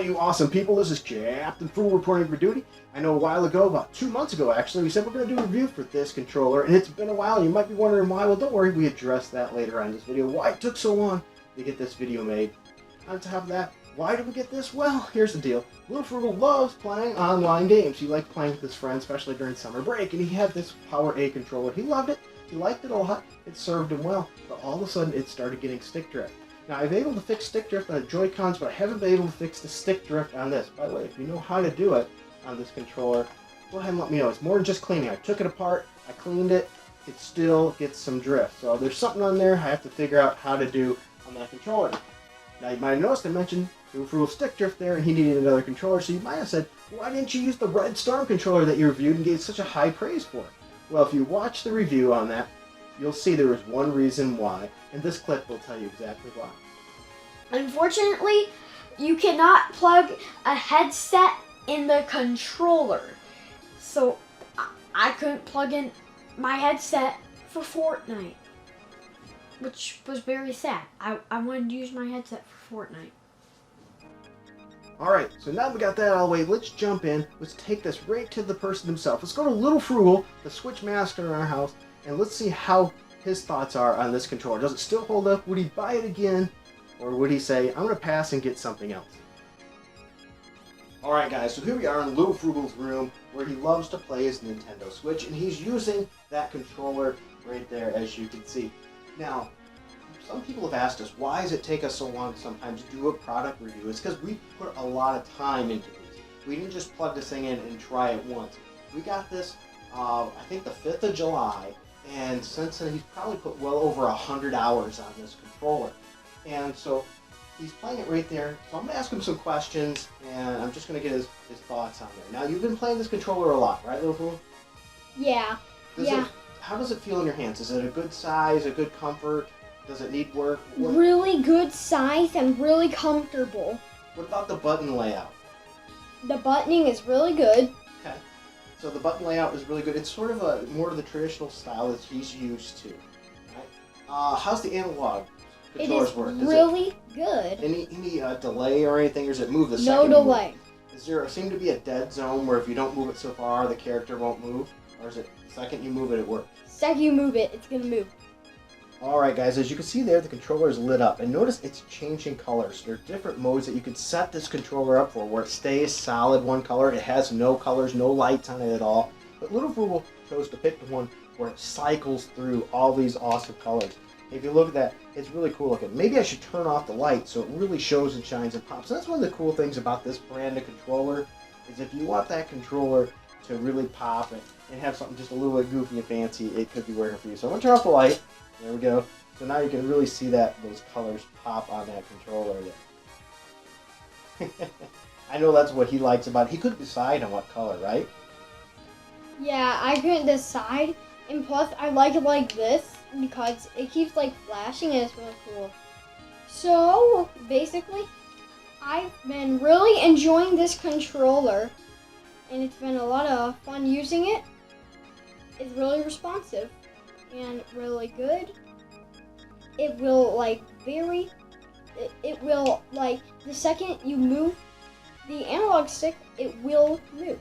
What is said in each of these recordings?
you awesome people, this is Captain Fool reporting for duty. I know a while ago, about 2 months ago actually, we said we're going to do a review for this controller, and it's been a while. You might be wondering why. Well, don't worry, we addressed that later on in this video. Why it took so long to get this video made. On top of that, why did we get this? Well, here's the deal. Little Frugal loves playing online games. He liked playing with his friends, especially during summer break, and he had this Power A controller. He loved it. He liked it a lot. It served him well, but all of a sudden it started getting stick drift. Now, I've been able to fix stick drift on the Joy-Cons, but I haven't been able to fix the stick drift on this. By the way, if you know how to do it on this controller, go ahead and let me know. It's more than just cleaning. I took it apart, I cleaned it, it still gets some drift. So there's something on there I have to figure out how to do on that controller. Now, you might have noticed I mentioned Frugal stick drift there, and he needed another controller, so you might have said, why didn't you use the Red Storm controller that you reviewed and gave such a high praise for? Well, if you watch the review on that, you'll see there was one reason why, and this clip will tell you exactly why. Unfortunately, you cannot plug a headset in the controller. So I couldn't plug in my headset for Fortnite, which was very sad. I wanted to use my headset for Fortnite. Alright, so now we got that out of the way, let's jump in. Let's take this right to the person himself. Let's go to Little Frugal, the Switch master in our house, and let's see how his thoughts are on this controller. Does it still hold up? Would he buy it again? Or would he say, I'm going to pass and get something else? Alright guys, so here we are in Little Frugal's room where he loves to play his Nintendo Switch, and he's using that controller right there, as you can see. Now, some people have asked us, why does it take us so long sometimes to do a product review? It's because we put a lot of time into these. We didn't just plug this thing in and try it once. We got this, I think the 5th of July, and since then he's probably put well over 100 hours on this controller. And so he's playing it right there. So I'm going to ask him some questions, and I'm just going to get his thoughts on there. Now, you've been playing this controller a lot, right, Little Fool? Yeah. How does it feel in your hands? Is it a good size, a good comfort? Does it need work? Really good size and really comfortable. What about the button layout? The buttoning is really good. Okay. So the button layout is really good. It's sort of more of the traditional style that he's used to. Right? How's the analog controllers work? It is really good. Any delay or anything, or does it move the second? No delay. Is there seem to be a dead zone where if you don't move it so far, the character won't move? Or is it the second you move it works? Second you move it, it's going to move. Alright guys, as you can see there, the controller is lit up. And notice it's changing colors. There are different modes that you can set this controller up for where it stays solid one color. It has no colors, no lights on it at all. But Little Frugal chose to pick the one where it cycles through all these awesome colors. If you look at that, it's really cool looking. Maybe I should turn off the light so it really shows and shines and pops. And that's one of the cool things about this brand of controller, is if you want that controller to really pop and have something just a little bit goofy and fancy, it could be working for you. So I'm going to turn off the light. There we go. So now you can really see those colors pop on that controller there. I know that's what he likes about it. He couldn't decide on what color, right? Yeah, I couldn't decide. And plus, I like it like this because it keeps like flashing and it's really cool. So, basically, I've been really enjoying this controller. And it's been a lot of fun using it. It's really responsive and really good. It will it will the second you move the analog stick, it will move.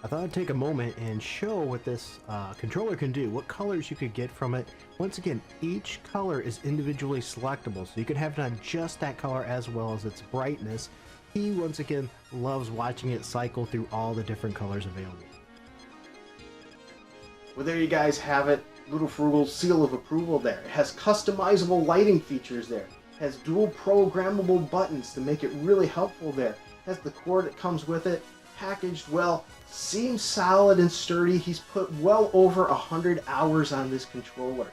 I thought I'd take a moment and show what this controller can do, what colors you could get from it. Once again, each color is individually selectable, so you can have it on just that color as well as its brightness. He, once again, loves watching it cycle through all the different colors available. Well, there you guys have it. Little Frugal's seal of approval there. It has customizable lighting features there. It has dual programmable buttons to make it really helpful there. It has the cord that comes with it. Packaged well. Seems solid and sturdy. He's put well over 100 hours on this controller.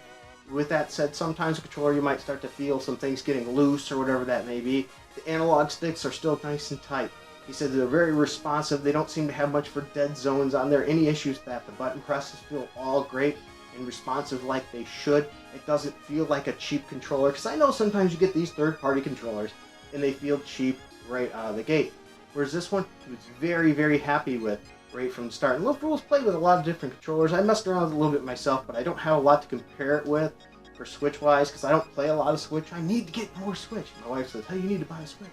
With that said, sometimes a controller you might start to feel some things getting loose or whatever that may be. The analog sticks are still nice and tight. He said they're very responsive. They don't seem to have much for dead zones on there. Any issues with that? The button presses feel all great and responsive like they should. It doesn't feel like a cheap controller, because I know sometimes you get these third-party controllers and they feel cheap right out of the gate. Whereas this one, he was very, very happy with right from the start. And Little Frugal's played with a lot of different controllers. I messed around with it a little bit myself, but I don't have a lot to compare it with for Switch-wise, because I don't play a lot of Switch. I need to get more Switch. My wife says, hey, you need to buy a Switch.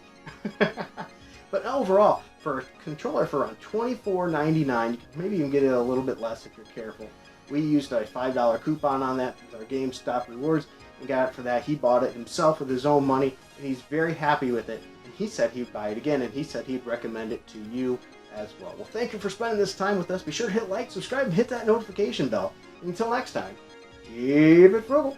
But overall, for a controller for around $24.99, you can maybe even get it a little bit less if you're careful. We used a $5 coupon on that with our GameStop rewards and got it for that. He bought it himself with his own money, and he's very happy with it. And he said he'd buy it again, and he said he'd recommend it to you as well. Well, thank you for spending this time with us. Be sure to hit like, subscribe, and hit that notification bell. And until next time, keep it frugal.